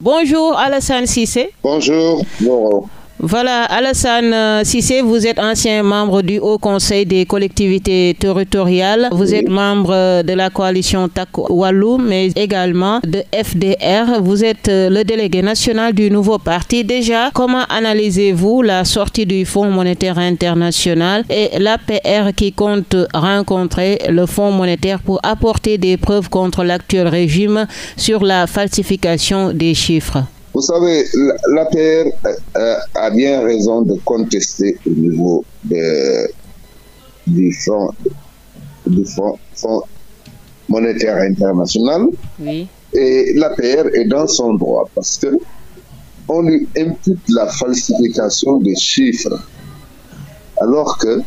Bonjour Alassane Cissé. Bonjour. Bonjour. Voilà, Alassane Cissé, vous êtes ancien membre du Haut Conseil des collectivités territoriales. Vous êtes membre de la coalition Takku Wallu, mais également de FDR. Vous êtes le délégué national du nouveau parti. Déjà, comment analysez-vous la sortie du Fonds monétaire international et l'APR qui compte rencontrer le Fonds monétaire pour apporter des preuves contre l'actuel régime sur la falsification des chiffres? Vous savez, l'APR a bien raison de contester au niveau du Fonds monétaire international. Oui. Et l'APR est dans son droit parce que on lui impute la falsification des chiffres. Alors que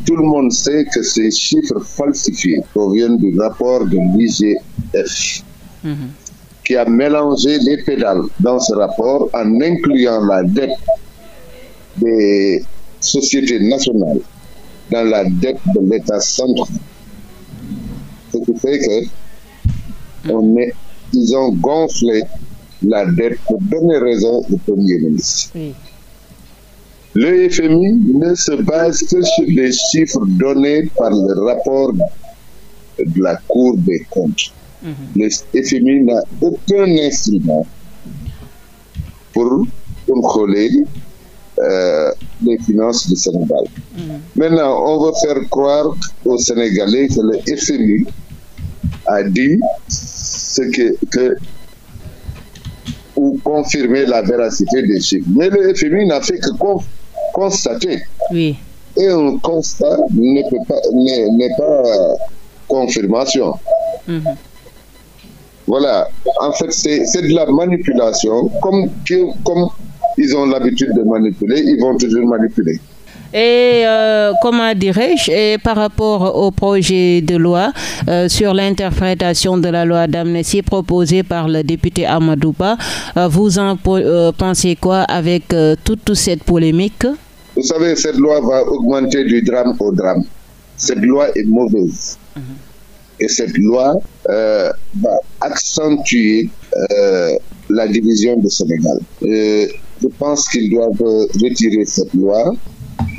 tout le monde sait que ces chiffres falsifiés proviennent du rapport de l'IGF. Qui a mélangé les pédales dans ce rapport en incluant la dette des sociétés nationales dans la dette de l'État central. Ce qui fait qu'ils ont gonflé la dette pour donner raison au Premier ministre. Oui. Le FMI ne se base que sur les chiffres donnés par le rapport de la Cour des comptes. Le FMI n'a aucun instrument pour contrôler les finances du Sénégal. Maintenant, on veut faire croire aux Sénégalais que le FMI a dit ou confirmer la véracité des chiffres. Mais le FMI n'a fait que constater. Oui. Et un constat n'est pas confirmation. Voilà, en fait, c'est de la manipulation. Comme ils ont l'habitude de manipuler, ils vont toujours manipuler. Et comment dirais-je, et par rapport au projet de loi sur l'interprétation de la loi d'amnistie proposée par le député Amadou Ba, vous en pensez quoi avec toute cette polémique? Vous savez, cette loi va augmenter du drame au drame. Cette loi est mauvaise. Et cette loi va accentuer la division du Sénégal. Je pense qu'ils doivent retirer cette loi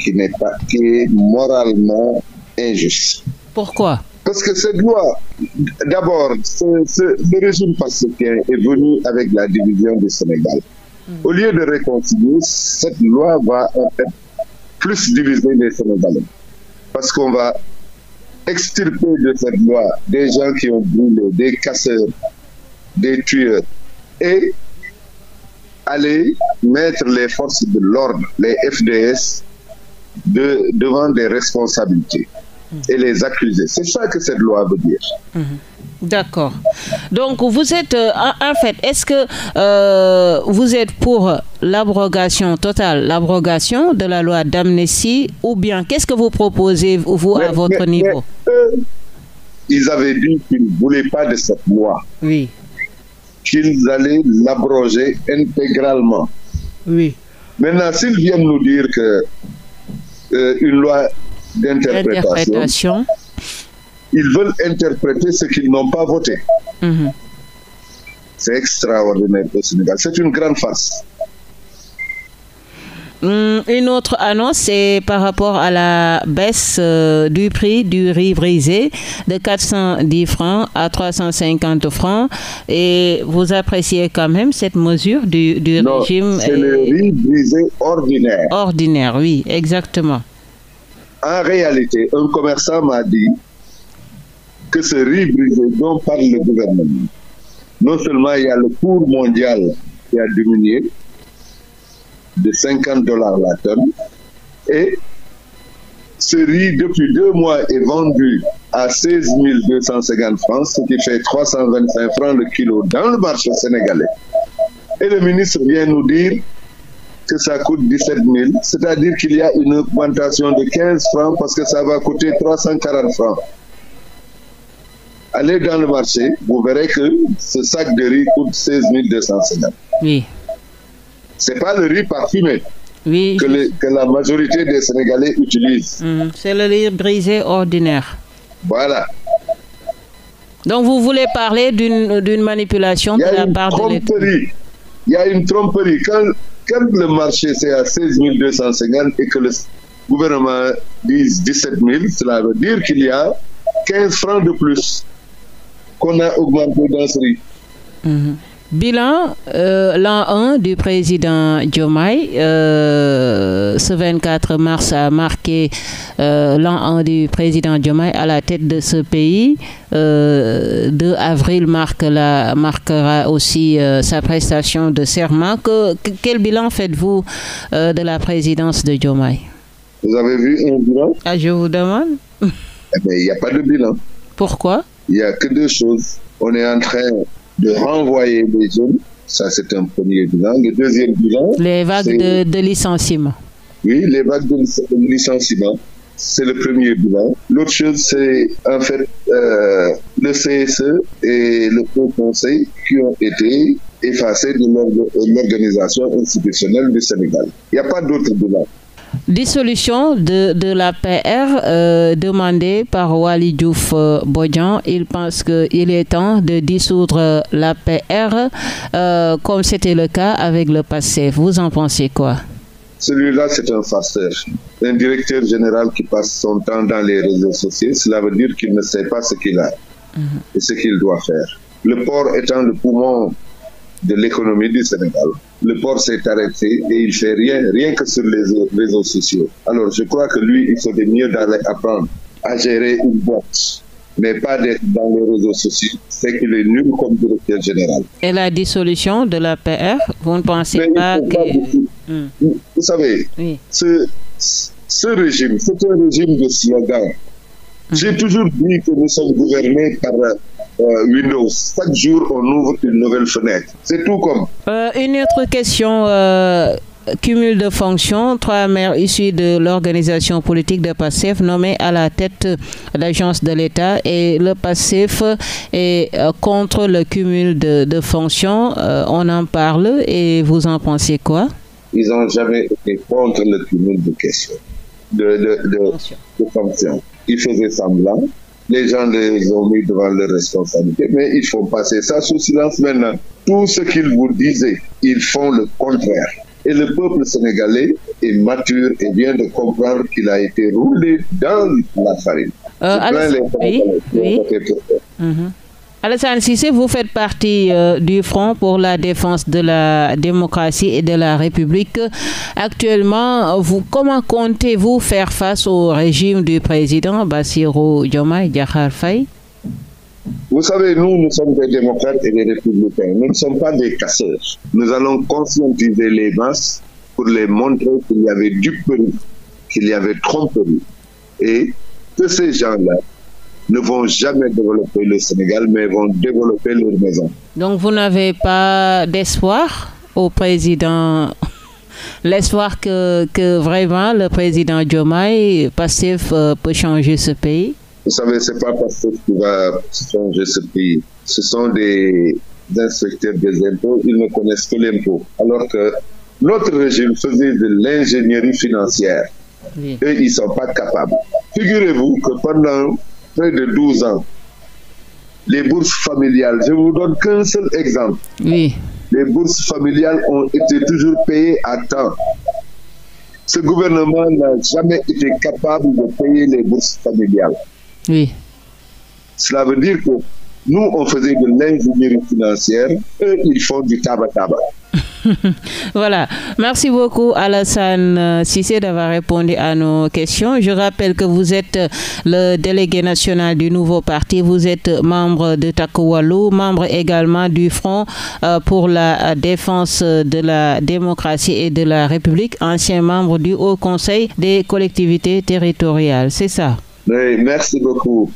qui est moralement injuste. Pourquoi? Parce que cette loi, d'abord, le régime passéquien est venu avec la division du Sénégal. Au lieu de réconcilier, cette loi va en fait plus diviser les Sénégalais. Parce qu'on va extirper de cette loi des gens qui ont brûlé, des casseurs, des tueurs, et aller mettre les forces de l'ordre, les FDS, devant des responsabilités et les accuser. C'est ça que cette loi veut dire. D'accord. Donc vous êtes, en fait, est-ce que vous êtes pour l'abrogation totale, l'abrogation de la loi d'amnistie, ou bien qu'est-ce que vous proposez, vous, à votre niveau? Ils avaient dit qu'ils ne voulaient pas de cette loi. Oui. Qu'ils allaient l'abroger intégralement. Oui. Maintenant, s'ils viennent nous dire que une loi d'interprétation, ils veulent interpréter ce qu'ils n'ont pas voté. C'est extraordinaire au Sénégal. C'est une grande farce. Une autre annonce, c'est par rapport à la baisse du prix du riz brisé de 410 francs à 350 francs. Et vous appréciez quand même cette mesure du régime? C'est le riz brisé ordinaire. Ordinaire, oui, exactement. En réalité, un commerçant m'a dit que ce riz brisé dont parle le gouvernement, non seulement il y a le cours mondial qui a diminué de 50 $ la tonne, et ce riz depuis 2 mois est vendu à 16 250 francs, ce qui fait 325 francs le kilo dans le marché sénégalais. Et le ministre vient nous dire que ça coûte 17 000, c'est-à-dire qu'il y a une augmentation de 15 francs parce que ça va coûter 340 francs. Allez dans le marché, vous verrez que ce sac de riz coûte 16 250. Oui. Ce n'est pas le riz parfumé oui, que la majorité des Sénégalais utilisent. C'est le riz brisé ordinaire. Voilà. Donc vous voulez parler d'une manipulation de la part de l'État. Il y a une tromperie. Quand le marché c'est à 16 250 et que le gouvernement dit 17 000, cela veut dire qu'il y a 15 francs de plus qu'on a augmenté dans ce riz. Bilan, l'an 1 du président Diomaye, ce 24 mars a marqué l'an 1 du président Diomaye à la tête de ce pays. 2 avril marquera aussi sa prestation de serment. Quel bilan faites-vous de la présidence de Diomaye? Vous avez vu un bilan? Ah, je vous demande. Mais il n'y a pas de bilan. Pourquoi? Il n'y a que 2 choses. On est en train de renvoyer les jeunes, ça c'est un premier bilan. Le deuxième bilan... Les vagues de licenciement. Oui, les vagues de licenciement, c'est le premier bilan. L'autre chose, c'est en fait le CSE et le Haut Conseil qui ont été effacés de l'organisation institutionnelle du Sénégal. Il n'y a pas d'autre bilan. Dissolution de l'APR demandée par Waly Diouf Bodian. Il pense qu'il est temps de dissoudre l'APR comme c'était le cas avec le PASTEF. Vous en pensez quoi? Celui-là, c'est un farceur. Un directeur général qui passe son temps dans les réseaux sociaux, cela veut dire qu'il ne sait pas ce qu'il a et ce qu'il doit faire. Le port étant le poumon de l'économie du Sénégal. Le port s'est arrêté et il ne fait rien que sur les réseaux sociaux. Alors je crois que lui, il faudrait mieux d'aller apprendre à gérer une boîte, mais pas d'être dans les réseaux sociaux. C'est qu'il est nul comme directeur général. Et la dissolution de l'APR, vous ne pensez pas que... Vous savez, oui. Ce régime, c'est un régime de slogan. J'ai toujours dit que nous sommes gouvernés par... Windows. Chaque jour, on ouvre une nouvelle fenêtre. C'est tout comme. Une autre question, cumul de fonctions. 3 maires issus de l'organisation politique de PASTEF nommés à la tête de l'agence de l'État et le PASTEF est contre le cumul de fonctions. On en parle et vous en pensez quoi? Ils n'ont jamais été contre le cumul de questions, de fonctions. Ils faisaient semblant. Les gens les ont mis devant leurs responsabilités, mais ils font passer ça sous silence maintenant. Tout ce qu'ils vous disaient, ils font le contraire. Et le peuple sénégalais est mature et vient de comprendre qu'il a été roulé dans la farine. Alassane Cissé, vous faites partie du Front pour la défense de la démocratie et de la République. Actuellement, comment comptez-vous faire face au régime du président Bassirou Diomaye Diakhar Faye? Vous savez, nous sommes des démocrates et des républicains. Nous ne sommes pas des casseurs. Nous allons conscientiser les masses pour les montrer qu'il y avait duperie, qu'il y avait tromperie. Et que ces gens-là ne vont jamais développer le Sénégal, mais vont développer leur maison. Donc vous n'avez pas d'espoir au président, l'espoir que vraiment le président Diomaye Pastef peut changer ce pays? Vous savez, ce n'est pas Pastef qui va changer ce pays. Ce sont des inspecteurs des impôts, ils ne connaissent que l'impôt. Alors que notre régime faisait de l'ingénierie financière. Oui. Et ils ne sont pas capables. Figurez-vous que pendant près de 12 ans, les bourses familiales, je ne vous donne qu'un seul exemple. Oui. Les bourses familiales ont été toujours payées à temps. Ce gouvernement n'a jamais été capable de payer les bourses familiales. Oui. Cela veut dire que nous, on faisait de l'ingénierie financière, eux, ils font du tabac-tabac. Voilà. Merci beaucoup Alassane Cissé d'avoir répondu à nos questions. Je rappelle que vous êtes le délégué national du nouveau parti. Vous êtes membre de Takku Wallu, membre également du Front pour la défense de la démocratie et de la République, ancien membre du Haut Conseil des collectivités territoriales. C'est ça? Oui, merci beaucoup.